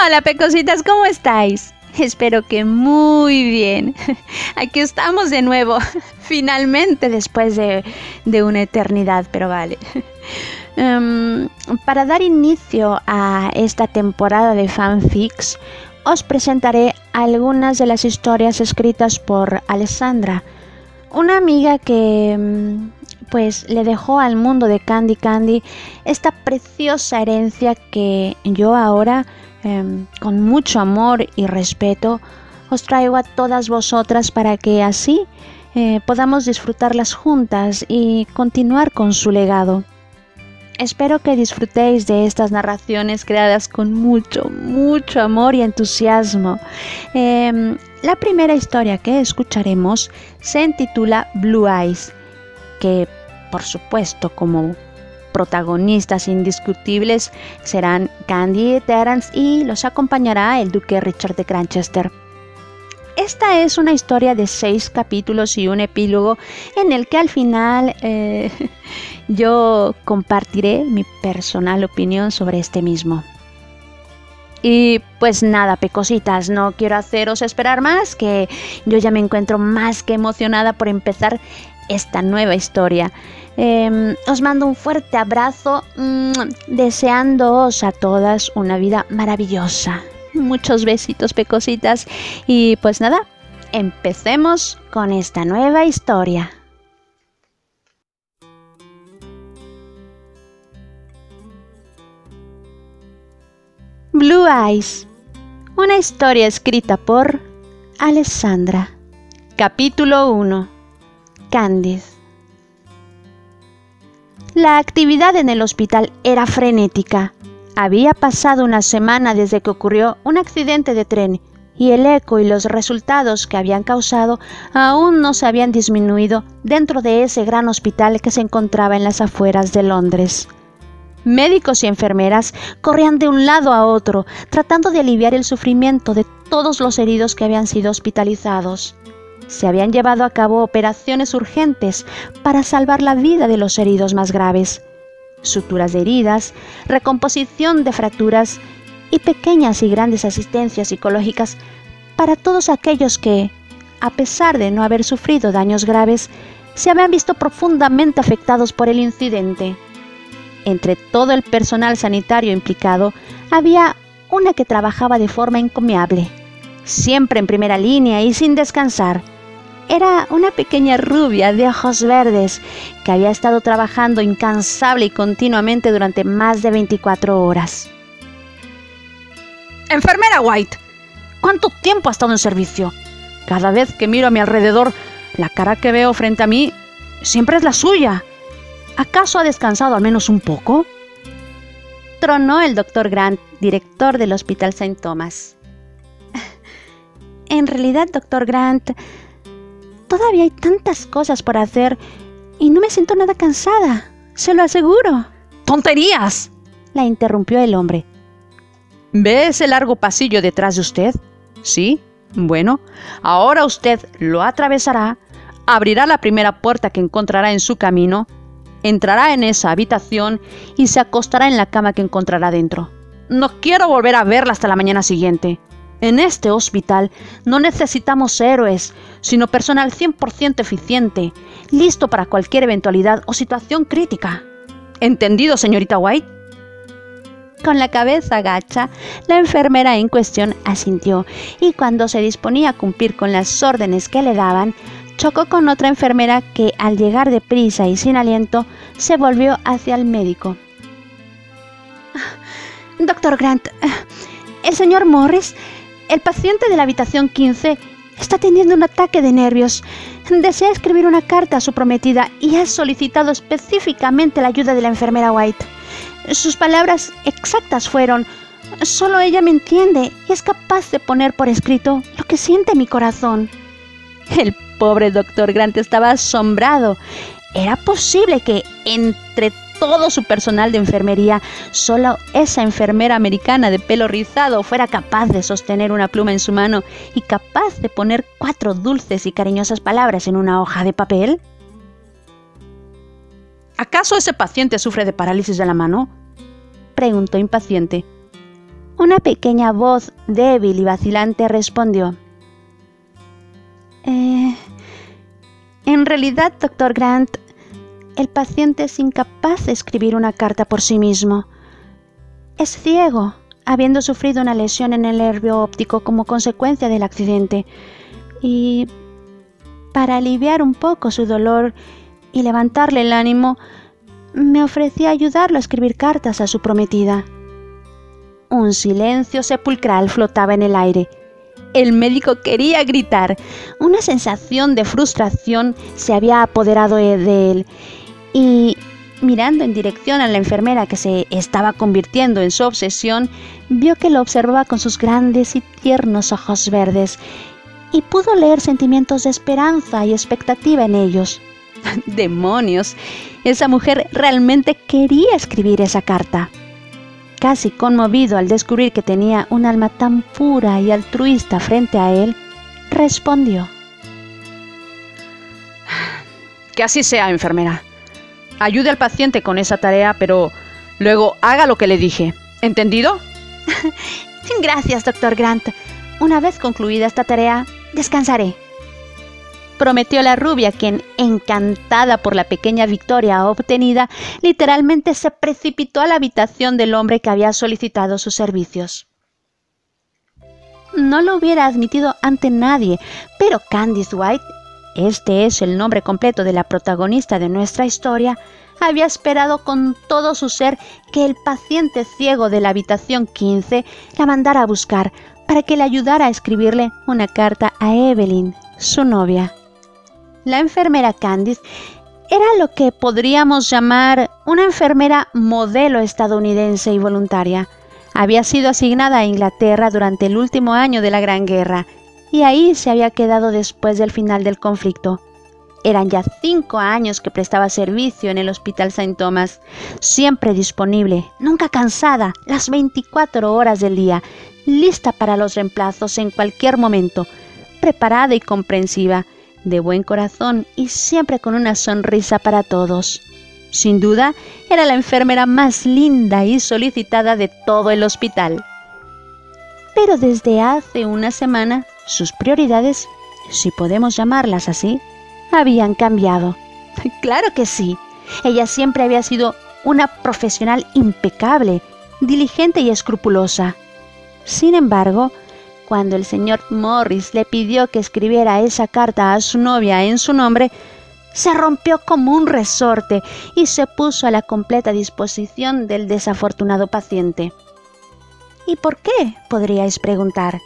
Hola pecositas, ¿cómo estáis? Espero que muy bien. Aquí estamos de nuevo, finalmente después de una eternidad, pero vale. Para dar inicio a esta temporada de fanfics, os presentaré algunas de las historias escritas por Alessandra, una amiga que pues le dejó al mundo de Candy Candy esta preciosa herencia que yo ahora, con mucho amor y respeto, os traigo a todas vosotras para que así podamos disfrutarlas juntas y continuar con su legado. Espero que disfrutéis de estas narraciones creadas con mucho amor y entusiasmo. La primera historia que escucharemos se titula Blue Eyes, que por supuesto como protagonistas indiscutibles serán Candy y Terence, y los acompañará el duque Richard de Granchester. Esta es una historia de 6 capítulos y un epílogo en el que al final yo compartiré mi personal opinión sobre este mismo. Y pues nada, pecositas, no quiero haceros esperar más, que yo ya me encuentro más que emocionada por empezar esta nueva historia. Os mando un fuerte abrazo, deseándoos a todas una vida maravillosa. Muchos besitos, pecositas, y pues nada, empecemos con esta nueva historia. Blue Eyes, una historia escrita por Alessandra. Capítulo 1. Candice. La actividad en el hospital era frenética. Había pasado una semana desde que ocurrió un accidente de tren y el eco y los resultados que habían causado aún no se habían disminuido dentro de ese gran hospital que se encontraba en las afueras de Londres. Médicos y enfermeras corrían de un lado a otro, tratando de aliviar el sufrimiento de todos los heridos que habían sido hospitalizados. Se habían llevado a cabo operaciones urgentes para salvar la vida de los heridos más graves. Suturas de heridas, recomposición de fracturas y pequeñas y grandes asistencias psicológicas para todos aquellos que, a pesar de no haber sufrido daños graves, se habían visto profundamente afectados por el incidente. Entre todo el personal sanitario implicado, había una que trabajaba de forma encomiable, siempre en primera línea y sin descansar. Era una pequeña rubia de ojos verdes que había estado trabajando incansable y continuamente durante más de 24 horas. Enfermera White, ¿cuánto tiempo ha estado en servicio? Cada vez que miro a mi alrededor, la cara que veo frente a mí siempre es la suya. ¿Acaso ha descansado al menos un poco? Tronó el Dr. Grant, director del Hospital St. Thomas. En realidad, Dr. Grant, todavía hay tantas cosas por hacer y no me siento nada cansada, se lo aseguro. ¡Tonterías!, la interrumpió el hombre. ¿Ve ese largo pasillo detrás de usted? ¿Sí? Bueno, ahora usted lo atravesará, abrirá la primera puerta que encontrará en su camino, entrará en esa habitación y se acostará en la cama que encontrará dentro. No quiero volver a verla hasta la mañana siguiente. En este hospital no necesitamos héroes, sino personal 100% eficiente, listo para cualquier eventualidad o situación crítica. ¿Entendido, señorita White? Con la cabeza gacha, la enfermera en cuestión asintió, y cuando se disponía a cumplir con las órdenes que le daban, chocó con otra enfermera que, al llegar deprisa y sin aliento, se volvió hacia el médico. Dr. Grant, el señor Morris, el paciente de la habitación 15, está teniendo un ataque de nervios. Desea escribir una carta a su prometida y ha solicitado específicamente la ayuda de la enfermera White. Sus palabras exactas fueron: solo ella me entiende y es capaz de poner por escrito lo que siente mi corazón. El pobre Dr. Grant estaba asombrado. ¿Era posible que entre todo su personal de enfermería, solo esa enfermera americana de pelo rizado fuera capaz de sostener una pluma en su mano y capaz de poner 4 dulces y cariñosas palabras en una hoja de papel? ¿Acaso ese paciente sufre de parálisis de la mano?, preguntó impaciente. Una pequeña voz débil y vacilante respondió: En realidad, doctor Grant, el paciente es incapaz de escribir una carta por sí mismo. Es ciego, habiendo sufrido una lesión en el nervio óptico como consecuencia del accidente. Y para aliviar un poco su dolor y levantarle el ánimo, me ofrecí a ayudarlo a escribir cartas a su prometida. Un silencio sepulcral flotaba en el aire. El médico quería gritar. Una sensación de frustración se había apoderado de él y, mirando en dirección a la enfermera que se estaba convirtiendo en su obsesión, vio que lo observaba con sus grandes y tiernos ojos verdes y pudo leer sentimientos de esperanza y expectativa en ellos. ¡Demonios! Esa mujer realmente quería escribir esa carta. Casi conmovido al descubrir que tenía un alma tan pura y altruista frente a él, respondió: Que así sea, enfermera. Ayude al paciente con esa tarea, pero luego haga lo que le dije. ¿Entendido? Gracias, doctor Grant. Una vez concluida esta tarea, descansaré, prometió la rubia, quien, encantada por la pequeña victoria obtenida, literalmente se precipitó a la habitación del hombre que había solicitado sus servicios. No lo hubiera admitido ante nadie, pero Candice White, este es el nombre completo de la protagonista de nuestra historia, había esperado con todo su ser que el paciente ciego de la habitación 15 la mandara a buscar para que le ayudara a escribirle una carta a Evelyn, su novia. La enfermera Candice era lo que podríamos llamar una enfermera modelo estadounidense y voluntaria. Había sido asignada a Inglaterra durante el último año de la Gran Guerra y ahí se había quedado después del final del conflicto. Eran ya 5 años que prestaba servicio en el Hospital St. Thomas, siempre disponible, nunca cansada, las 24 horas del día, lista para los reemplazos en cualquier momento, preparada y comprensiva, de buen corazón y siempre con una sonrisa para todos. Sin duda, era la enfermera más linda y solicitada de todo el hospital. Pero desde hace una semana, sus prioridades, si podemos llamarlas así, habían cambiado. Claro que sí. Ella siempre había sido una profesional impecable, diligente y escrupulosa. Sin embargo, cuando el señor Morris le pidió que escribiera esa carta a su novia en su nombre, se rompió como un resorte y se puso a la completa disposición del desafortunado paciente. ¿Y por qué?, podríais preguntar.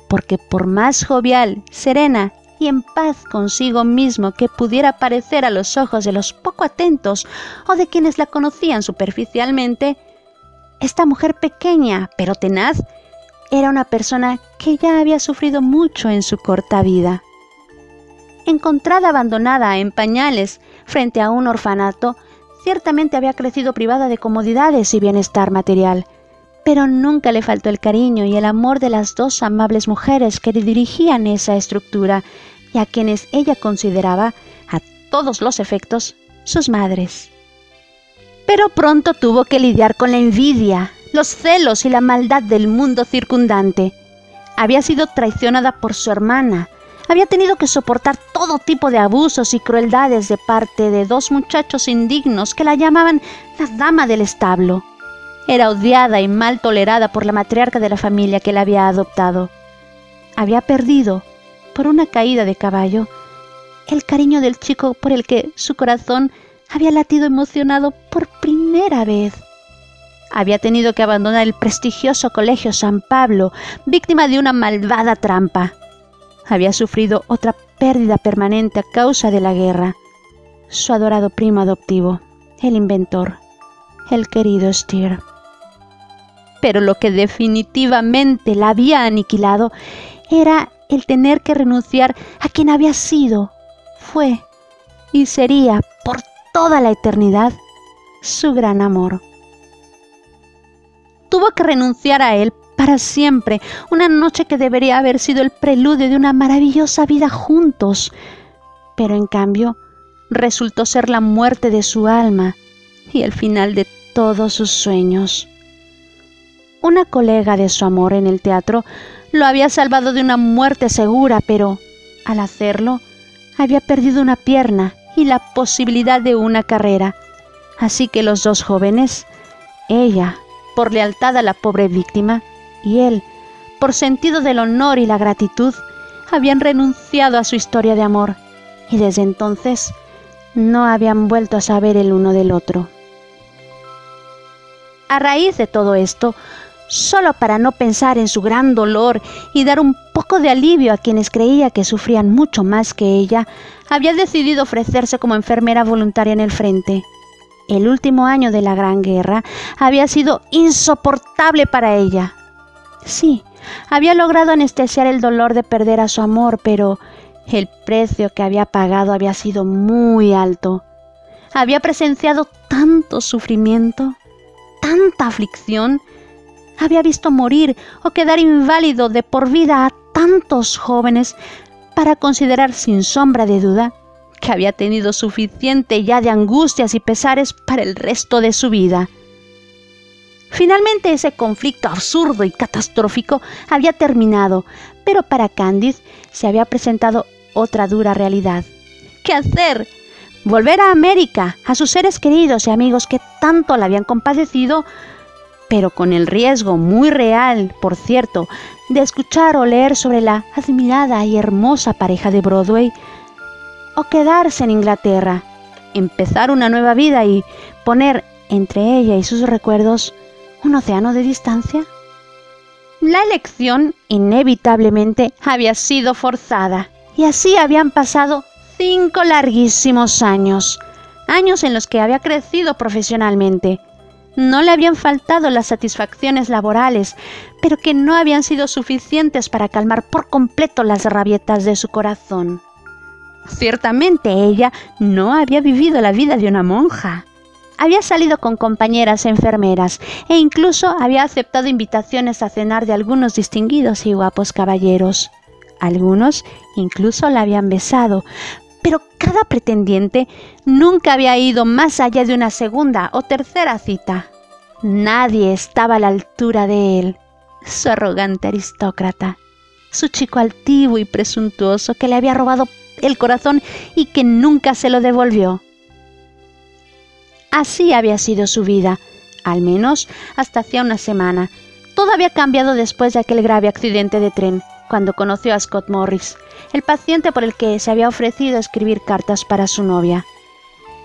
Porque por más jovial, serena y en paz consigo mismo que pudiera parecer a los ojos de los poco atentos o de quienes la conocían superficialmente, esta mujer pequeña pero tenaz era una persona que ya había sufrido mucho en su corta vida. Encontrada abandonada en pañales frente a un orfanato, ciertamente había crecido privada de comodidades y bienestar material, pero nunca le faltó el cariño y el amor de las 2 amables mujeres que dirigían esa estructura y a quienes ella consideraba, a todos los efectos, sus madres. Pero pronto tuvo que lidiar con la envidia, los celos y la maldad del mundo circundante. Había sido traicionada por su hermana, había tenido que soportar todo tipo de abusos y crueldades de parte de 2 muchachos indignos que la llamaban la dama del establo. Era odiada y mal tolerada por la matriarca de la familia que la había adoptado. Había perdido, por una caída de caballo, el cariño del chico por el que su corazón había latido emocionado por primera vez. Había tenido que abandonar el prestigioso Colegio San Pablo, víctima de una malvada trampa. Había sufrido otra pérdida permanente a causa de la guerra. Su adorado primo adoptivo, el inventor, el querido Steer. Pero lo que definitivamente la había aniquilado era el tener que renunciar a quien había sido, fue y sería por toda la eternidad su gran amor. Tuvo que renunciar a él para siempre, una noche que debería haber sido el preludio de una maravillosa vida juntos, pero en cambio resultó ser la muerte de su alma y el final de todos sus sueños. Una colega de su amor en el teatro lo había salvado de una muerte segura, pero al hacerlo había perdido una pierna y la posibilidad de una carrera. Así que los dos jóvenes, ella por lealtad a la pobre víctima y él por sentido del honor y la gratitud, habían renunciado a su historia de amor y desde entonces no habían vuelto a saber el uno del otro. A raíz de todo esto, solo para no pensar en su gran dolor y dar un poco de alivio a quienes creía que sufrían mucho más que ella, había decidido ofrecerse como enfermera voluntaria en el frente. El último año de la Gran Guerra había sido insoportable para ella. Sí, había logrado anestesiar el dolor de perder a su amor, pero el precio que había pagado había sido muy alto. Había presenciado tanto sufrimiento, tanta aflicción. Había visto morir o quedar inválido de por vida a tantos jóvenes para considerar sin sombra de duda que había tenido suficiente ya de angustias y pesares para el resto de su vida. Finalmente ese conflicto absurdo y catastrófico había terminado, pero para Candice se había presentado otra dura realidad. ¿Qué hacer? Volver a América, a sus seres queridos y amigos que tanto la habían compadecido, pero con el riesgo muy real, por cierto, de escuchar o leer sobre la admirada y hermosa pareja de Broadway, o quedarse en Inglaterra, empezar una nueva vida y poner entre ella y sus recuerdos un océano de distancia. La elección inevitablemente había sido forzada y así habían pasado 5 larguísimos años, años en los que había crecido profesionalmente. No le habían faltado las satisfacciones laborales, pero que no habían sido suficientes para calmar por completo las rabietas de su corazón. Ciertamente ella no había vivido la vida de una monja. Había salido con compañeras enfermeras e incluso había aceptado invitaciones a cenar de algunos distinguidos y guapos caballeros. Algunos incluso la habían besado, pero cada pretendiente nunca había ido más allá de una segunda o tercera cita. Nadie estaba a la altura de él, su arrogante aristócrata, su chico altivo y presuntuoso que le había robado el corazón y que nunca se lo devolvió. Así había sido su vida, al menos hasta hacía una semana. Todo había cambiado después de aquel grave accidente de tren, cuando conoció a Scott Morris, el paciente por el que se había ofrecido escribir cartas para su novia.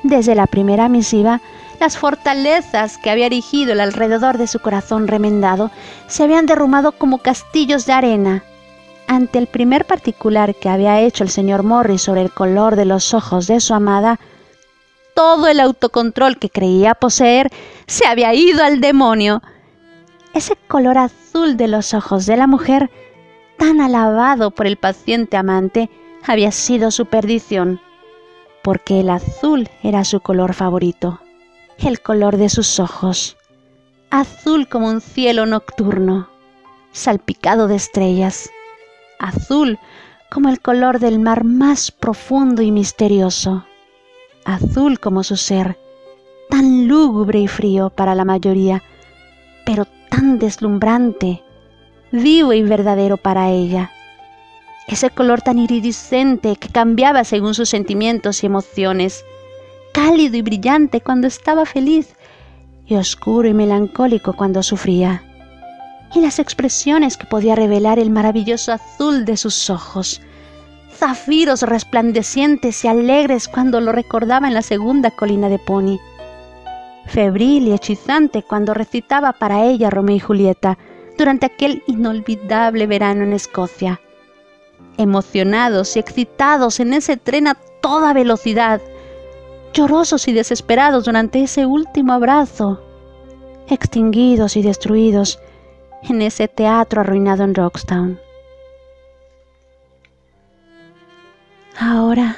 Desde la primera misiva, las fortalezas que había erigido alrededor de su corazón remendado se habían derrumbado como castillos de arena. Ante el primer particular que había hecho el señor Morris sobre el color de los ojos de su amada, todo el autocontrol que creía poseer se había ido al demonio. Ese color azul de los ojos de la mujer, tan alabado por el paciente amante, había sido su perdición, porque el azul era su color favorito, el color de sus ojos, azul como un cielo nocturno, salpicado de estrellas, azul como el color del mar más profundo y misterioso, azul como su ser, tan lúgubre y frío para la mayoría, pero tan deslumbrante, vivo y verdadero para ella. Ese color tan iridiscente que cambiaba según sus sentimientos y emociones, cálido y brillante cuando estaba feliz y oscuro y melancólico cuando sufría. Y las expresiones que podía revelar el maravilloso azul de sus ojos, zafiros resplandecientes y alegres cuando lo recordaba en la segunda colina de Pony, febril y hechizante cuando recitaba para ella Romeo y Julieta durante aquel inolvidable verano en Escocia, emocionados y excitados en ese tren a toda velocidad, llorosos y desesperados durante ese último abrazo, extinguidos y destruidos en ese teatro arruinado en Roxtown. Ahora,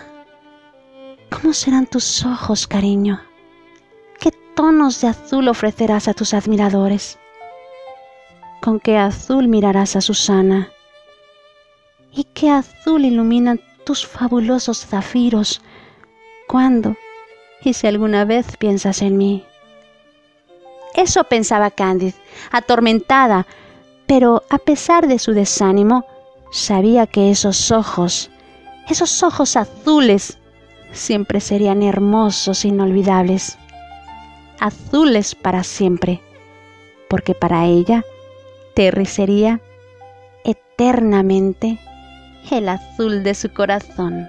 ¿cómo serán tus ojos, cariño? ¿Qué tonos de azul ofrecerás a tus admiradores? ¿Con qué azul mirarás a Susana? ¿Y qué azul iluminan tus fabulosos zafiros cuando y si alguna vez piensas en mí? Eso pensaba Cándida, atormentada, pero a pesar de su desánimo, sabía que esos ojos azules, siempre serían hermosos e inolvidables. Azules para siempre, porque para ella, Terry sería eternamente el azul de su corazón.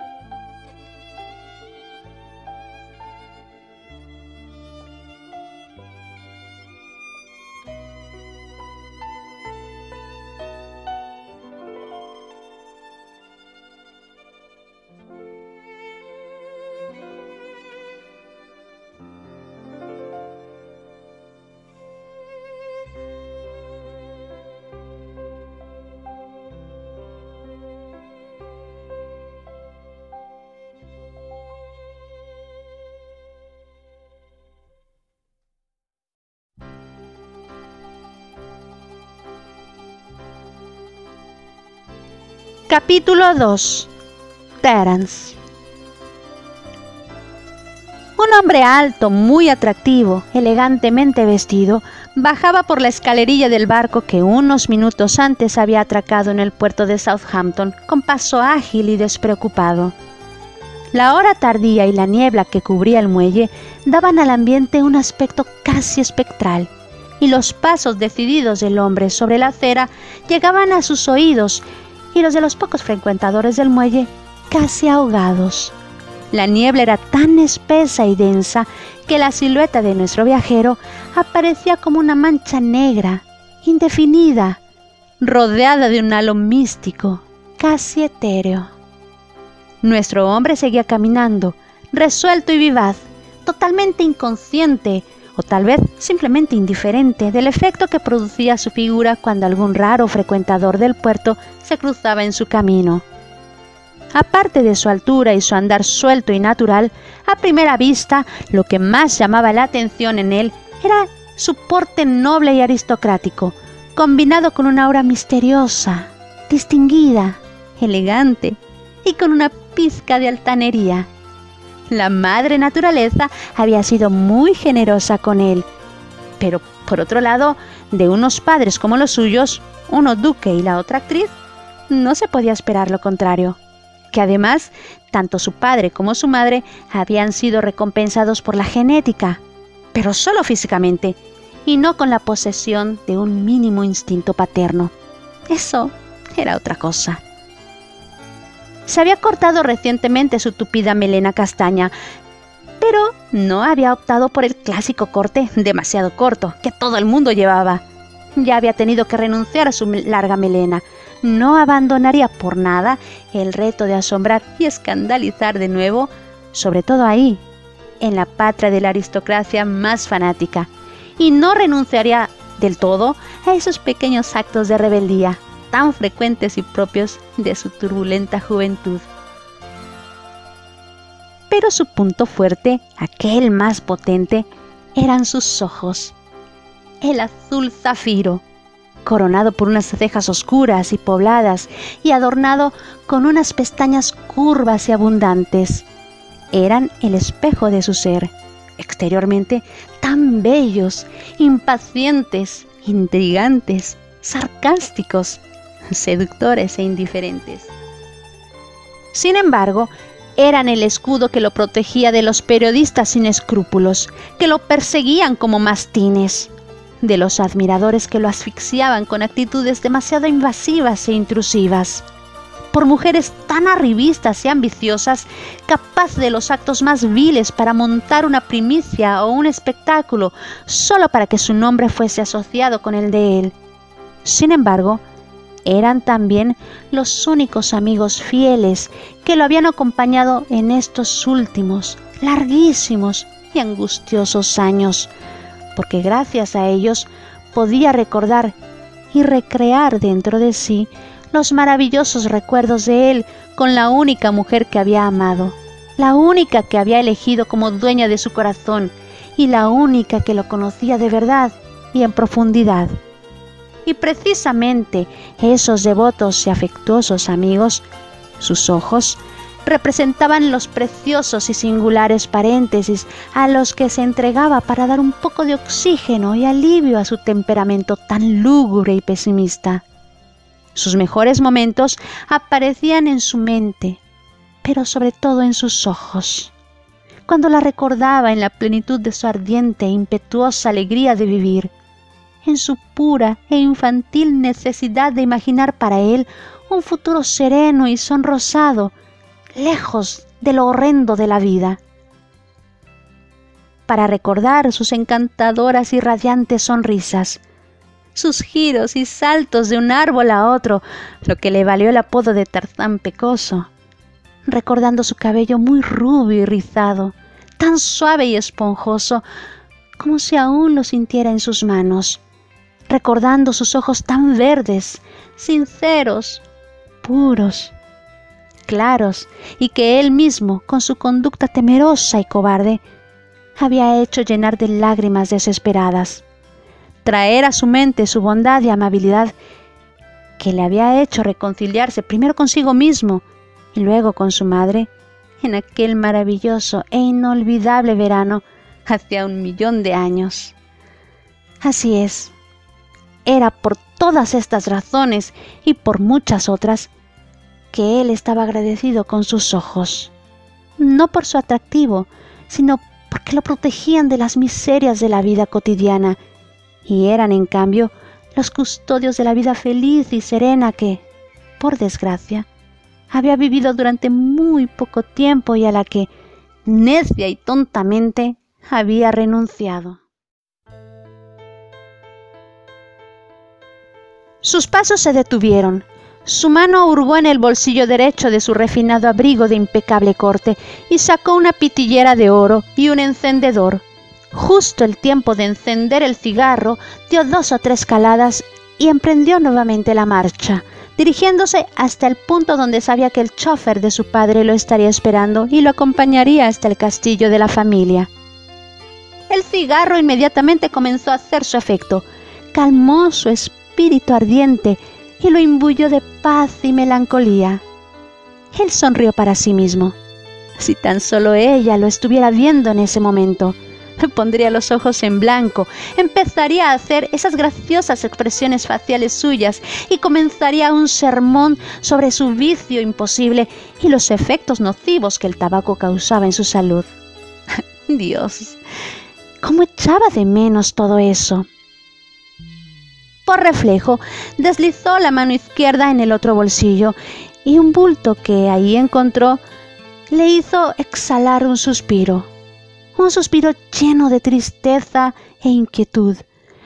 Capítulo 2. Terence. Un hombre alto, muy atractivo, elegantemente vestido, bajaba por la escalerilla del barco que unos minutos antes había atracado en el puerto de Southampton con paso ágil y despreocupado. La hora tardía y la niebla que cubría el muelle daban al ambiente un aspecto casi espectral, y los pasos decididos del hombre sobre la acera llegaban a sus oídos, y los de los pocos frecuentadores del muelle casi ahogados. La niebla era tan espesa y densa que la silueta de nuestro viajero aparecía como una mancha negra, indefinida, rodeada de un halo místico, casi etéreo. Nuestro hombre seguía caminando, resuelto y vivaz, totalmente inconsciente, o tal vez simplemente indiferente del efecto que producía su figura cuando algún raro frecuentador del puerto se cruzaba en su camino. Aparte de su altura y su andar suelto y natural, a primera vista lo que más llamaba la atención en él era su porte noble y aristocrático, combinado con una aura misteriosa, distinguida, elegante y con una pizca de altanería. La madre naturaleza había sido muy generosa con él, pero por otro lado, de unos padres como los suyos, uno duque y la otra actriz, no se podía esperar lo contrario, que además, tanto su padre como su madre habían sido recompensados por la genética, pero solo físicamente, y no con la posesión de un mínimo instinto paterno. Eso era otra cosa. Se había cortado recientemente su tupida melena castaña, pero no había optado por el clásico corte demasiado corto que todo el mundo llevaba. Ya había tenido que renunciar a su larga melena. No abandonaría por nada el reto de asombrar y escandalizar de nuevo, sobre todo ahí, en la patria de la aristocracia más fanática, y no renunciaría del todo a esos pequeños actos de rebeldía tan frecuentes y propios de su turbulenta juventud. Pero su punto fuerte, aquel más potente, eran sus ojos. El azul zafiro, coronado por unas cejas oscuras y pobladas y adornado con unas pestañas curvas y abundantes, eran el espejo de su ser, exteriormente tan bellos, impacientes, intrigantes, sarcásticos, seductores e indiferentes. Sin embargo, eran el escudo que lo protegía de los periodistas sin escrúpulos, que lo perseguían como mastines, de los admiradores que lo asfixiaban con actitudes demasiado invasivas e intrusivas, por mujeres tan arribistas y ambiciosas, capaz de los actos más viles para montar una primicia o un espectáculo, solo para que su nombre fuese asociado con el de él. Sin embargo, eran también los únicos amigos fieles que lo habían acompañado en estos últimos, larguísimos y angustiosos años, porque gracias a ellos podía recordar y recrear dentro de sí los maravillosos recuerdos de él con la única mujer que había amado, la única que había elegido como dueña de su corazón y la única que lo conocía de verdad y en profundidad. Y precisamente esos devotos y afectuosos amigos, sus ojos, representaban los preciosos y singulares paréntesis a los que se entregaba para dar un poco de oxígeno y alivio a su temperamento tan lúgubre y pesimista. Sus mejores momentos aparecían en su mente, pero sobre todo en sus ojos. Cuando la recordaba en la plenitud de su ardiente e impetuosa alegría de vivir, en su pura e infantil necesidad de imaginar para él un futuro sereno y sonrosado, lejos de lo horrendo de la vida. Para recordar sus encantadoras y radiantes sonrisas, sus giros y saltos de un árbol a otro, lo que le valió el apodo de Tarzán pecoso, recordando su cabello muy rubio y rizado, tan suave y esponjoso, como si aún lo sintiera en sus manos, recordando sus ojos tan verdes, sinceros, puros, claros, y que él mismo, con su conducta temerosa y cobarde, había hecho llenar de lágrimas desesperadas. Traer a su mente su bondad y amabilidad, que le había hecho reconciliarse primero consigo mismo y luego con su madre, en aquel maravilloso e inolvidable verano hacía 1.000.000 de años. Así es, era por todas estas razones y por muchas otras que él estaba agradecido con sus ojos, no por su atractivo, sino porque lo protegían de las miserias de la vida cotidiana y eran, en cambio, los custodios de la vida feliz y serena que, por desgracia, había vivido durante muy poco tiempo y a la que, necia y tontamente, había renunciado. Sus pasos se detuvieron. Su mano hurgó en el bolsillo derecho de su refinado abrigo de impecable corte y sacó una pitillera de oro y un encendedor. Justo el tiempo de encender el cigarro, dio 2 o 3 caladas y emprendió nuevamente la marcha, dirigiéndose hasta el punto donde sabía que el chófer de su padre lo estaría esperando y lo acompañaría hasta el castillo de la familia. El cigarro inmediatamente comenzó a hacer su efecto, calmó su espíritu ardiente y lo imbuyó de paz y melancolía. Él sonrió para sí mismo. Si tan solo ella lo estuviera viendo en ese momento, pondría los ojos en blanco, empezaría a hacer esas graciosas expresiones faciales suyas y comenzaría un sermón sobre su vicio imposible y los efectos nocivos que el tabaco causaba en su salud. Dios, cómo echaba de menos todo eso. Por reflejo, deslizó la mano izquierda en el otro bolsillo y un bulto que ahí encontró le hizo exhalar un suspiro lleno de tristeza e inquietud.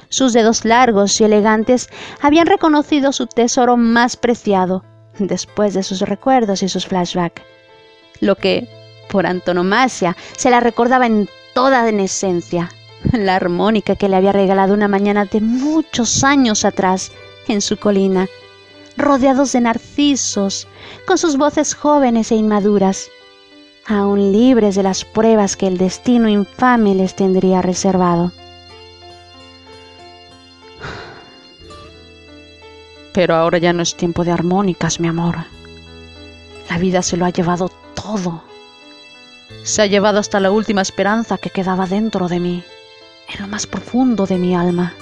Sus dedos largos y elegantes habían reconocido su tesoro más preciado, después de sus recuerdos y sus flashbacks, lo que, por antonomasia, se la recordaba en toda en esencia, la armónica que le había regalado una mañana de muchos años atrás en su colina, rodeados de narcisos, con sus voces jóvenes e inmaduras, aún libres de las pruebas que el destino infame les tendría reservado. Pero ahora ya no es tiempo de armónicas, mi amor. La vida se lo ha llevado todo. Se ha llevado hasta la última esperanza que quedaba dentro de mí, en lo más profundo de mi alma.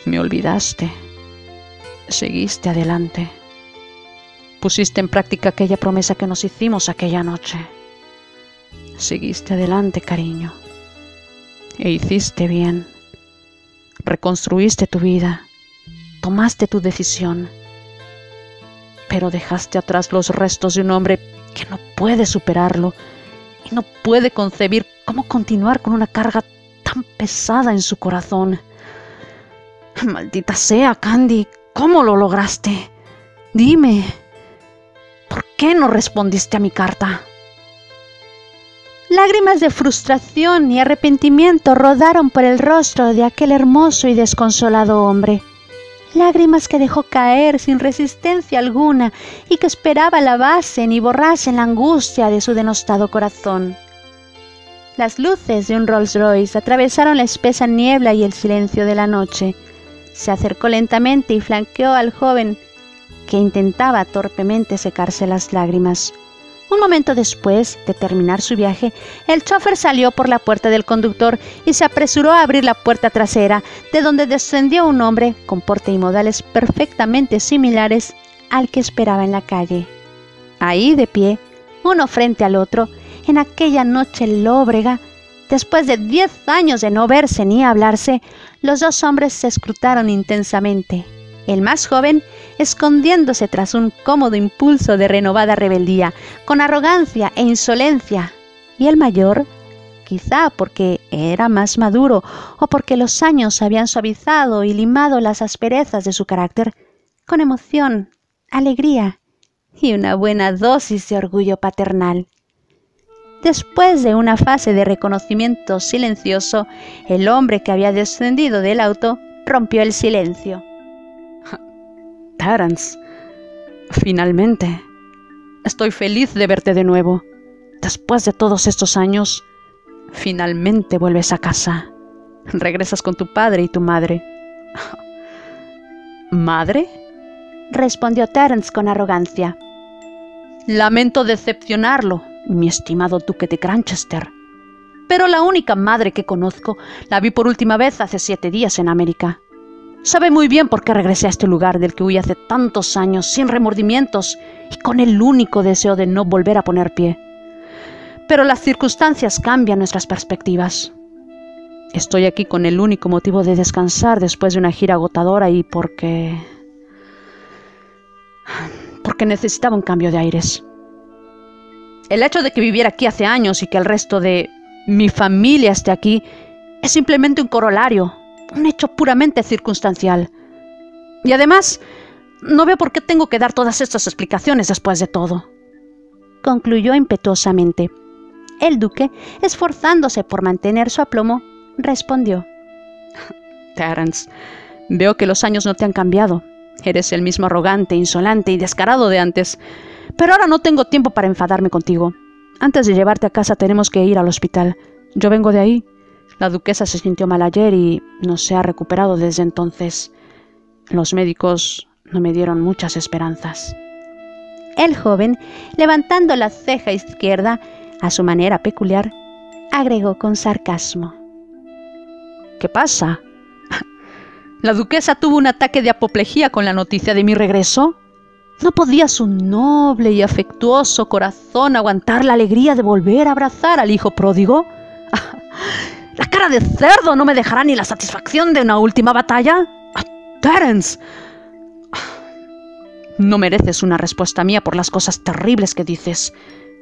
Me olvidaste. Seguiste adelante. Pusiste en práctica aquella promesa que nos hicimos aquella noche. Seguiste adelante, cariño. E hiciste bien. Reconstruiste tu vida. Tomaste tu decisión. Pero dejaste atrás los restos de un hombre que no puede superarlo y no puede concebir cómo continuar con una carga tan pesada en su corazón. Maldita sea, Candy, ¿cómo lo lograste? Dime, ¿por qué no respondiste a mi carta? Lágrimas de frustración y arrepentimiento rodaron por el rostro de aquel hermoso y desconsolado hombre. Lágrimas que dejó caer sin resistencia alguna y que esperaba lavasen y borrasen la angustia de su denostado corazón. Las luces de un Rolls Royce atravesaron la espesa niebla y el silencio de la noche. Se acercó lentamente y flanqueó al joven que intentaba torpemente secarse las lágrimas. Un momento después de terminar su viaje, el chofer salió por la puerta del conductor y se apresuró a abrir la puerta trasera, de donde descendió un hombre con porte y modales perfectamente similares al que esperaba en la calle. Ahí de pie, uno frente al otro, en aquella noche lóbrega, después de 10 años de no verse ni hablarse, los dos hombres se escrutaron intensamente. El más joven, escondiéndose tras un cómodo impulso de renovada rebeldía, con arrogancia e insolencia, y el mayor, quizá porque era más maduro o porque los años habían suavizado y limado las asperezas de su carácter, con emoción, alegría y una buena dosis de orgullo paternal. Después de una fase de reconocimiento silencioso, el hombre que había descendido del auto rompió el silencio. Terence, finalmente, estoy feliz de verte de nuevo. Después de todos estos años, finalmente vuelves a casa. Regresas con tu padre y tu madre. ¿Madre?, respondió Terence con arrogancia. Lamento decepcionarlo, mi estimado duque de Granchester, pero la única madre que conozco la vi por última vez hace 7 días en América. Sabe muy bien por qué regresé a este lugar del que huí hace tantos años, sin remordimientos y con el único deseo de no volver a poner pie. Pero las circunstancias cambian nuestras perspectivas. Estoy aquí con el único motivo de descansar después de una gira agotadora y porque necesitaba un cambio de aires. El hecho de que viviera aquí hace años y que el resto de mi familia esté aquí es simplemente un corolario, un hecho puramente circunstancial. Y además, no veo por qué tengo que dar todas estas explicaciones después de todo, concluyó impetuosamente. El duque, esforzándose por mantener su aplomo, respondió: Terence, veo que los años no te han cambiado. Eres el mismo arrogante, insolente y descarado de antes. Pero ahora no tengo tiempo para enfadarme contigo. Antes de llevarte a casa tenemos que ir al hospital. Yo vengo de ahí. La duquesa se sintió mal ayer y no se ha recuperado desde entonces. Los médicos no me dieron muchas esperanzas. El joven, levantando la ceja izquierda a su manera peculiar, agregó con sarcasmo: ¿Qué pasa? ¿La duquesa tuvo un ataque de apoplejía con la noticia de mi regreso? ¿No podía su noble y afectuoso corazón aguantar la alegría de volver a abrazar al hijo pródigo? ¿La cara de cerdo no me dejará ni la satisfacción de una última batalla? ¡Terence! No mereces una respuesta mía por las cosas terribles que dices.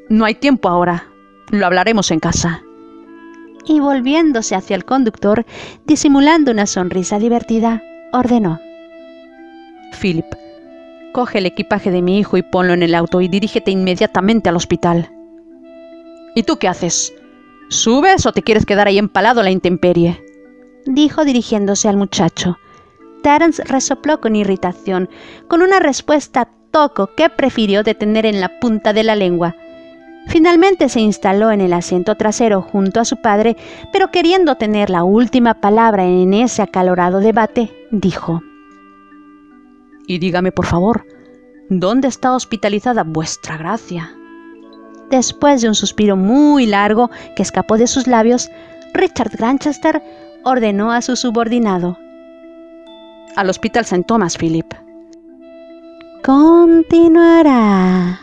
No hay tiempo ahora. Lo hablaremos en casa. Y volviéndose hacia el conductor, disimulando una sonrisa divertida, ordenó: Philip, coge el equipaje de mi hijo y ponlo en el auto y dirígete inmediatamente al hospital. ¿Y tú qué haces? ¿Subes o te quieres quedar ahí empalado a la intemperie?, dijo dirigiéndose al muchacho. Terence resopló con irritación, con una respuesta toco que prefirió detener en la punta de la lengua. Finalmente se instaló en el asiento trasero junto a su padre, pero queriendo tener la última palabra en ese acalorado debate, dijo: Y dígame, por favor, ¿dónde está hospitalizada vuestra gracia? Después de un suspiro muy largo que escapó de sus labios, Richard Granchester ordenó a su subordinado: Al Hospital St. Thomas, Philip. Continuará.